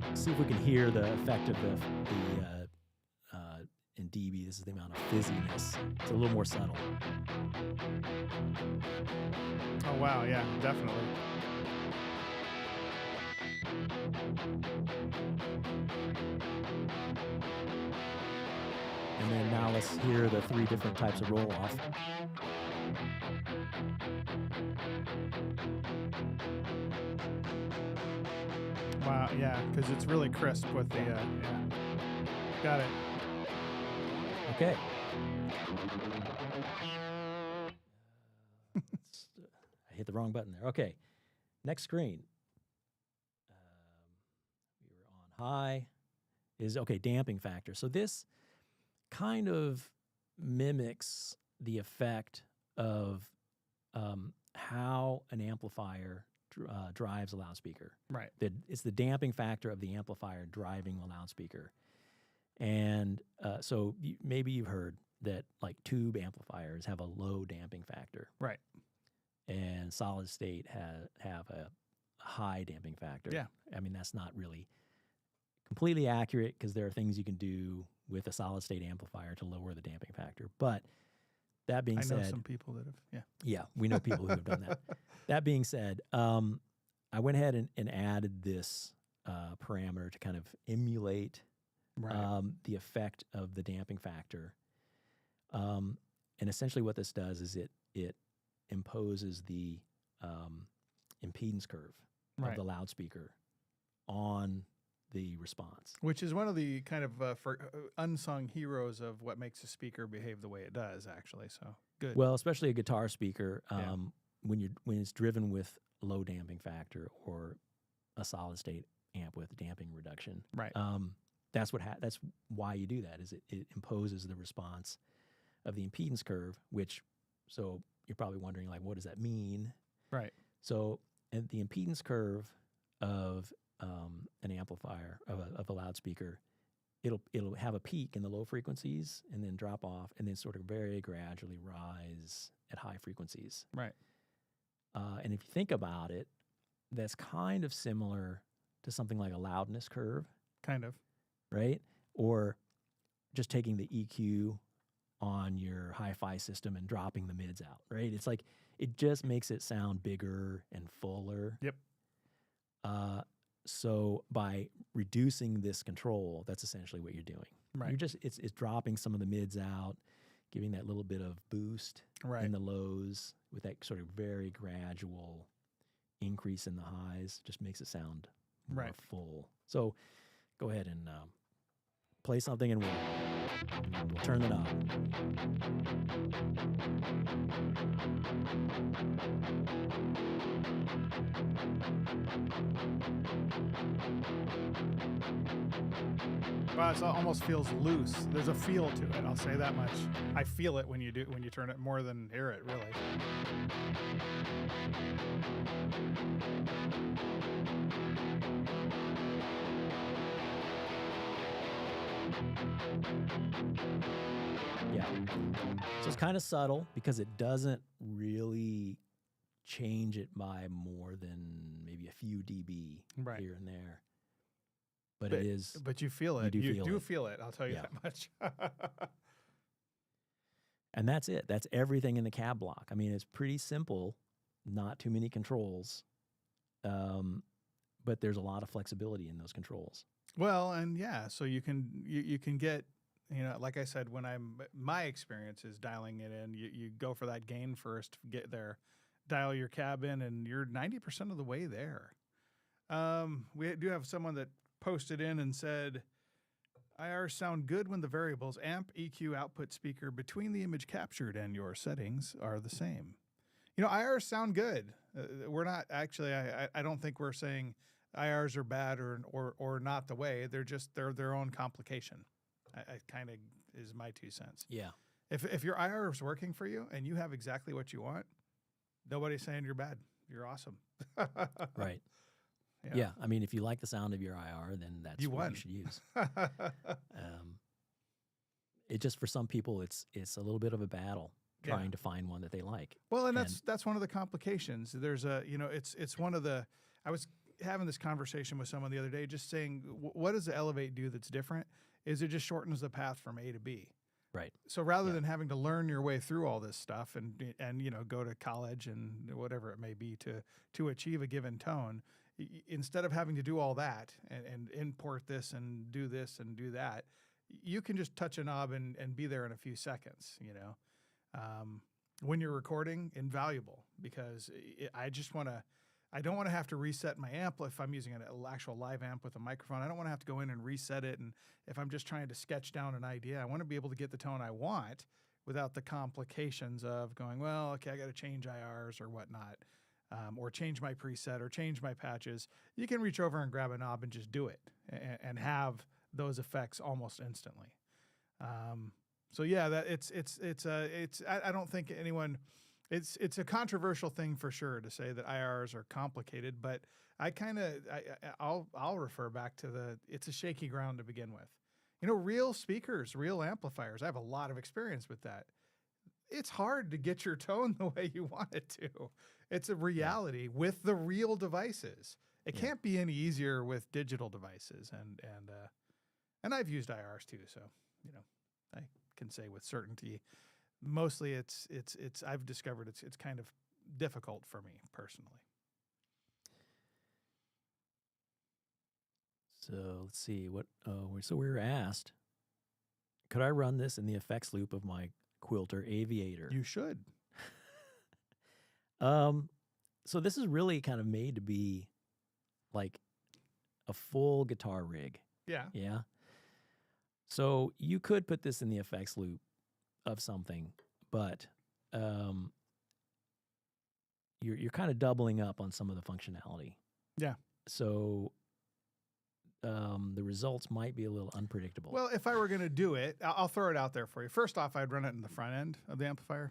B: let's see if we can hear the effect of the in dB. This is the amount of fizziness. It's a little more subtle.
A: Oh wow, yeah, definitely.
B: And then now let's hear the 3 different types of roll off.
A: Wow, yeah, because it's really crisp with the yeah. Got it.
B: Okay. I hit the wrong button there. Okay. Next screen. We were on high. Is okay, damping factor. So this kind of mimics the effect of how an amplifier drives a loudspeaker.
A: Right.
B: It's the damping factor of the amplifier driving the loudspeaker. And so maybe you've heard that like tube amplifiers have a low damping factor.
A: Right.
B: And solid state have a high damping factor.
A: Yeah.
B: I mean, that's not really completely accurate because there are things you can do with a solid state amplifier to lower the damping factor. But that being said,
A: I know some people that have,
B: yeah, we know people who have done that. That being said, I went ahead and added this parameter to kind of emulate
A: right.
B: the effect of the damping factor. And essentially what this does is it imposes the impedance curve of the loudspeaker on the response.
A: Which is one of the kind of unsung heroes of what makes a speaker behave the way it does, actually. So good.
B: Well, especially a guitar speaker, when it's driven with low damping factor or a solid state amp with damping reduction.
A: Right.
B: That's why you do that. Is it imposes the response of the impedance curve, so you're probably wondering, like, what does that mean?
A: Right.
B: So the impedance curve of an amplifier, of a loudspeaker, it'll have a peak in the low frequencies and then drop off and then sort of very gradually rise at high frequencies.
A: Right.
B: And if you think about it, that's kind of similar to something like a loudness curve.
A: Kind of.
B: Right? Or just taking the EQ on your hi-fi system and dropping the mids out, right? It's like, it just makes it sound bigger and fuller.
A: Yep.
B: So by reducing this control, that's essentially what you're doing.
A: Right.
B: You're just, it's dropping some of the mids out, giving that little bit of boost
A: right.
B: in the lows with that sort of very gradual increase in the highs. Just makes it sound more
A: right.
B: full. So go ahead and play something and we'll turn the knob.
A: Wow, it almost feels loose. There's a feel to it. I'll say that much. I feel it when you turn it more than hear it, really.
B: Yeah. So it's kind of subtle because it doesn't really change it by more than maybe a few dB
A: right.
B: here and there. But it is.
A: But you feel it.
B: You
A: do feel it. I'll tell you that much.
B: And that's it. That's everything in the cab block. I mean, it's pretty simple, not too many controls, but there's a lot of flexibility in those controls.
A: Well, and so you can get, like I said, my experience is dialing it in. You go for that gain first, get there, dial your cab in, and you're 90% of the way there. We do have someone that posted in and said, IR sound good when the variables amp, EQ, output, speaker between the image captured and your settings are the same. IRs sound good. We're not actually, I don't think we're saying IRs are bad or not the way. They're their own complication. I kind of is my 2 cents.
B: Yeah.
A: If your IR is working for you and you have exactly what you want, nobody's saying you're bad. You're awesome.
B: Right. Yeah. I mean, if you like the sound of your IR, then that's what you should use. It just, for some people, it's a little bit of a battle trying to find one that they like.
A: Well, and that's one of the complications. There's it's one of the, having this conversation with someone the other day, just saying, what does the Elevate do that's different? Is it just shortens the path from A to B.
B: Right.
A: So rather
B: Yeah.
A: than having to learn your way through all this stuff and go to college and whatever it may be to achieve a given tone, instead of having to do all that and import this and do that, you can just touch a knob and be there in a few seconds. When you're recording, invaluable, because I don't want to have to reset my amp if I'm using an actual live amp with a microphone. I don't want to have to go in and reset it. And if I'm just trying to sketch down an idea, I want to be able to get the tone I want without the complications of going, well, okay, I got to change IRs or whatnot, or change my preset or change my patches. You can reach over and grab a knob and just do it and have those effects almost instantly. So yeah, that I don't think anyone. It's a controversial thing for sure to say that IRs are complicated, but I'll refer back to it's a shaky ground to begin with. Real speakers, real amplifiers. I have a lot of experience with that. It's hard to get your tone the way you want it to. It's a reality with the real devices. It can't be any easier with digital devices, and I've used IRs too, so I can say with certainty. Mostly, it's I've discovered it's kind of difficult for me personally.
B: So let's see what. So we were asked, could I run this in the effects loop of my Quilter Aviator?
A: You should.
B: So this is really kind of made to be like a full guitar rig.
A: Yeah.
B: Yeah. So you could put this in the effects loop of something, but you're kind of doubling up on some of the functionality.
A: Yeah.
B: So the results might be a little unpredictable.
A: Well, if I were going to do it, I'll throw it out there for you. First off, I'd run it in the front end of the amplifier.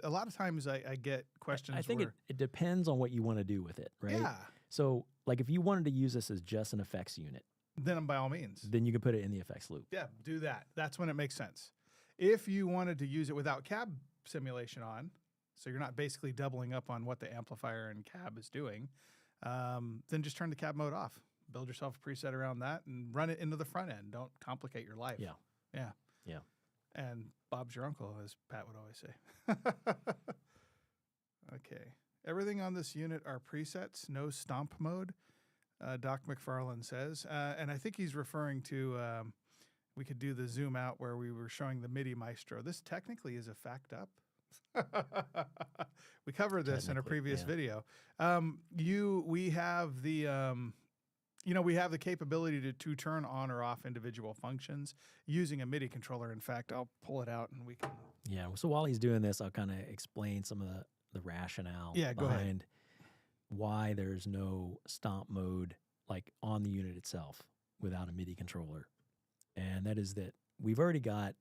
A: A lot of times I get questions.
B: I think it depends on what you want to do with it, right?
A: Yeah.
B: So like if you wanted to use this as just an effects unit,
A: then by all means.
B: Then you can put it in the effects loop.
A: Yeah, do that. That's when it makes sense. If you wanted to use it without cab simulation on, so you're not basically doubling up on what the amplifier and cab is doing, then just turn the cab mode off. Build yourself a preset around that and run it into the front end. Don't complicate your life.
B: Yeah.
A: Yeah.
B: Yeah.
A: And Bob's your uncle, as Pat would always say. Okay. Everything on this unit are presets, no stomp mode, Doc McFarlane says. And I think he's referring to, we could do the zoom out where we were showing the MIDI Maestro. This technically is a fact up. We covered this in a previous video. We have the... we have the capability to turn on or off individual functions using a MIDI controller. In fact, I'll pull it out and we can...
B: Yeah, so while he's doing this, I'll kind of explain some of the rationale behind why there's no stomp mode like on the unit itself without a MIDI controller. And that is that we've already got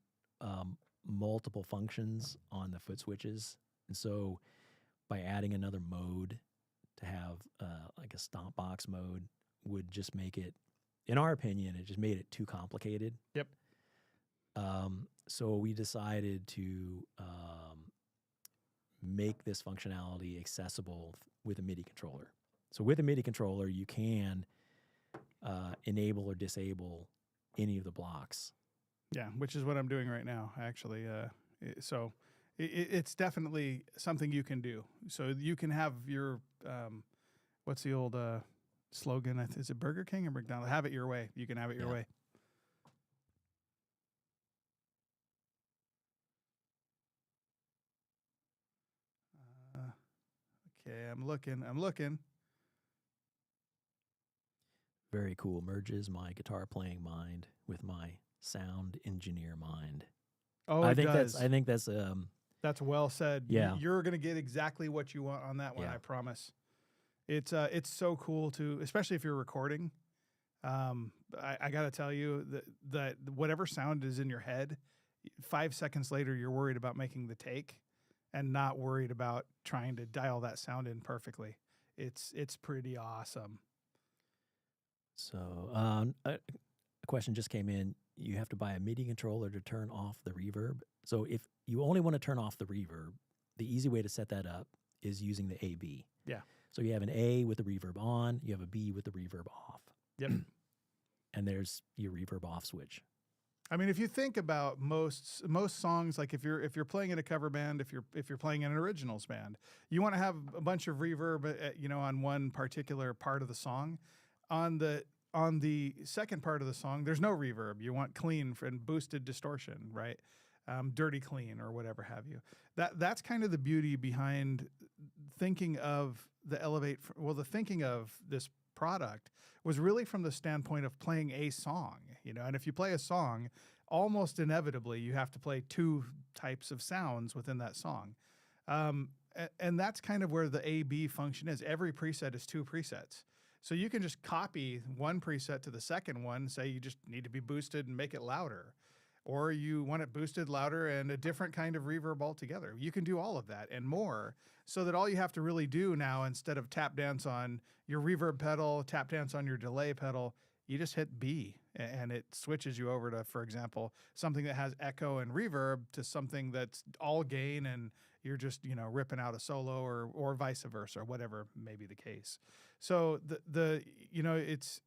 B: multiple functions on the foot switches. And so by adding another mode to have like a stomp box mode, would just make it, in our opinion, it just made it too complicated.
A: Yep.
B: So we decided to make this functionality accessible with a MIDI controller. So with a MIDI controller, you can enable or disable any of the blocks.
A: Yeah, which is what I'm doing right now, actually. So it's definitely something you can do. So you can have your, what's the old... slogan, is it Burger King or McDonald's? Have it your way. You can have it your way. Okay, I'm looking.
B: Very cool. Merges my guitar playing mind with my sound engineer mind.
A: Oh,
B: I think that's
A: that's well said.
B: Yeah.
A: You're going to get exactly what you want on that one, I promise. It's so cool to, especially if you're recording. I got to tell you that whatever sound is in your head, 5 seconds later, you're worried about making the take and not worried about trying to dial that sound in perfectly. It's pretty awesome.
B: So a question just came in. You have to buy a MIDI controller to turn off the reverb. So if you only want to turn off the reverb, the easy way to set that up is using the AB.
A: Yeah.
B: So you have an A with the reverb on, you have a B with the reverb off.
A: Yep.
B: And there's your reverb off switch.
A: I mean, if you think about most songs, like if you're playing in a cover band, if you're playing in an originals band, you want to have a bunch of reverb, on one particular part of the song. On the second part of the song, there's no reverb. You want clean and boosted distortion, right? Dirty clean or whatever have you. That's kind of the beauty behind thinking of the thinking of this product was really from the standpoint of playing a song, and if you play a song, almost inevitably you have to play two types of sounds within that song. And that's kind of where the A-B function is. Every preset is two presets. So you can just copy one preset to the second one, say you just need to be boosted and make it louder. Or you want it boosted louder and a different kind of reverb altogether. You can do all of that and more, so that all you have to really do now, instead of tap dance on your reverb pedal, tap dance on your delay pedal, you just hit B and it switches you over to, for example, something that has echo and reverb to something that's all gain and you're just, ripping out a solo or vice versa, or whatever may be the case. So it's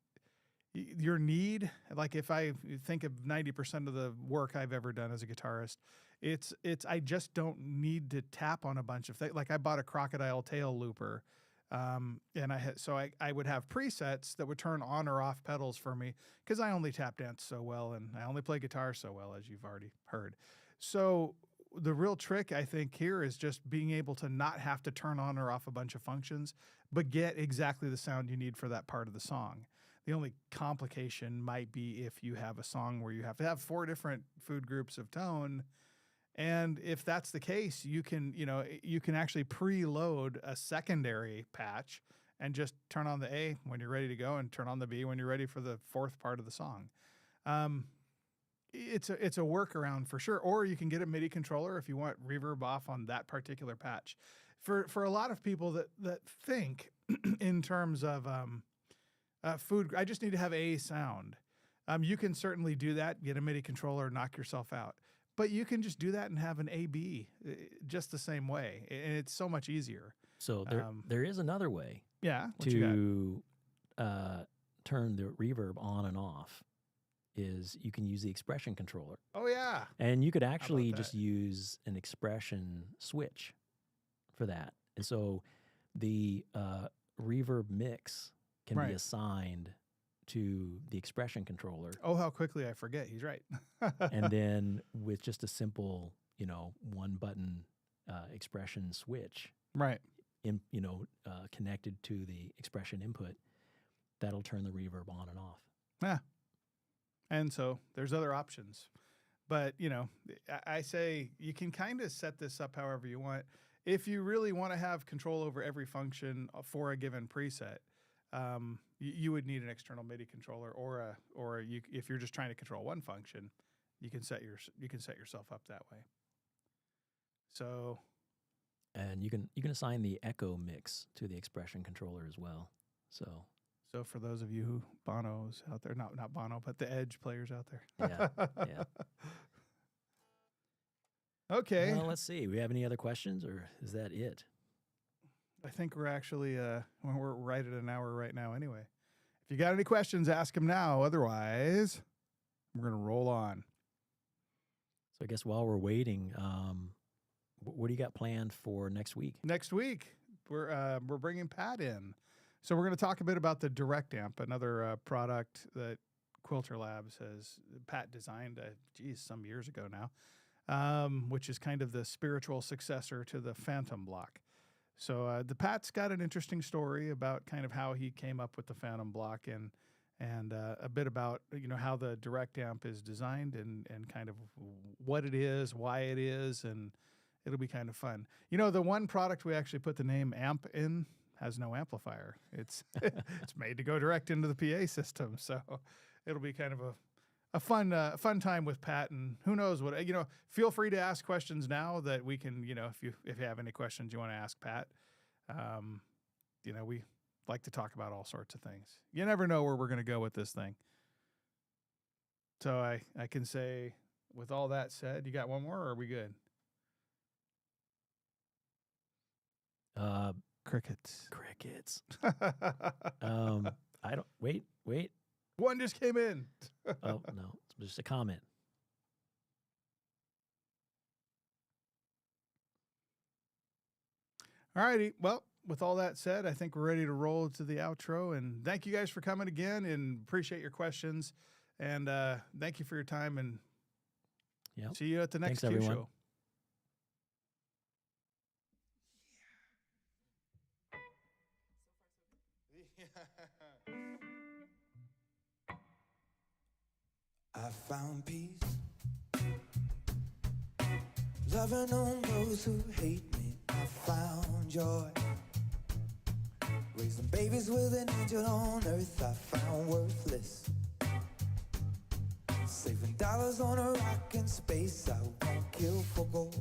A: your need, like if I think of 90% of the work I've ever done as a guitarist, it's I just don't need to tap on a bunch of things. Like I bought a crocodile tail looper, and I would have presets that would turn on or off pedals for me because I only tap dance so well and I only play guitar so well, as you've already heard. So the real trick, I think, here is just being able to not have to turn on or off a bunch of functions, but get exactly the sound you need for that part of the song. The only complication might be if you have a song where you have to have 4 different food groups of tone. And if that's the case, you can actually preload a secondary patch and just turn on the A when you're ready to go and turn on the B when you're ready for the fourth part of the song. It's a workaround for sure. Or you can get a MIDI controller if you want reverb off on that particular patch. For a lot of people that think in terms of food, I just need to have a sound. You can certainly do that, get a MIDI controller, knock yourself out. But you can just do that and have an A-B just the same way. And it's so much easier.
B: So there is another way
A: what you
B: to turn the reverb on and off. Is you can use the expression controller.
A: Oh, yeah.
B: And you could actually just use an expression switch for that. And so the reverb mix can be assigned to the expression controller.
A: Oh, how quickly I forget. He's right.
B: And then with just a simple, one button expression switch,
A: right,
B: connected to the expression input, that'll turn the reverb on and off.
A: Yeah. And so there's other options. But, I say you can kind of set this up however you want. If you really want to have control over every function for a given preset, you would need an external MIDI controller, if you're just trying to control one function, you can set yourself up that way. So,
B: and you can assign the echo mix to the expression controller as well. So
A: for those of you Bono's out there, not Bono, but the Edge players out there.
B: Yeah.
A: Okay.
B: Well, let's see. We have any other questions, or is that it?
A: I think we're actually we're right at an hour right now anyway. If you got any questions, ask them now. Otherwise, we're going to roll on.
B: So I guess while we're waiting, what do you got planned for next week?
A: Next week, we're bringing Pat in. So we're going to talk a bit about the Direct Amp, another product that Quilter Labs Pat designed, some years ago now, which is kind of the spiritual successor to the Phantom Block. So the Pat's got an interesting story about kind of how he came up with the Phantom Block and a bit about how the Direct Amp is designed and kind of what it is, why it is, and it'll be kind of fun. The one product we actually put the name Amp in has no amplifier. It's it's made to go direct into the PA system, so it'll be kind of a fun time with Pat, and who knows what, feel free to ask questions now that we can, if you have any questions you want to ask Pat, we like to talk about all sorts of things. You never know where we're going to go with this thing. So I can say, with all that said, you got one more, or are we good? Crickets.
B: Crickets. I don't wait.
A: One just came in.
B: Oh no, it's just a comment.
A: All righty. Well, with all that said, I think we're ready to roll to the outro. And thank you guys for coming again, and appreciate your questions. And thank you for your time. And see you at the next
B: Thanks,
A: Q
B: everyone.
A: show.
C: I found peace, loving on those who hate me. I found joy, raising babies with an angel on earth. I found worthless, saving dollars on a rock in space. I won't kill for gold.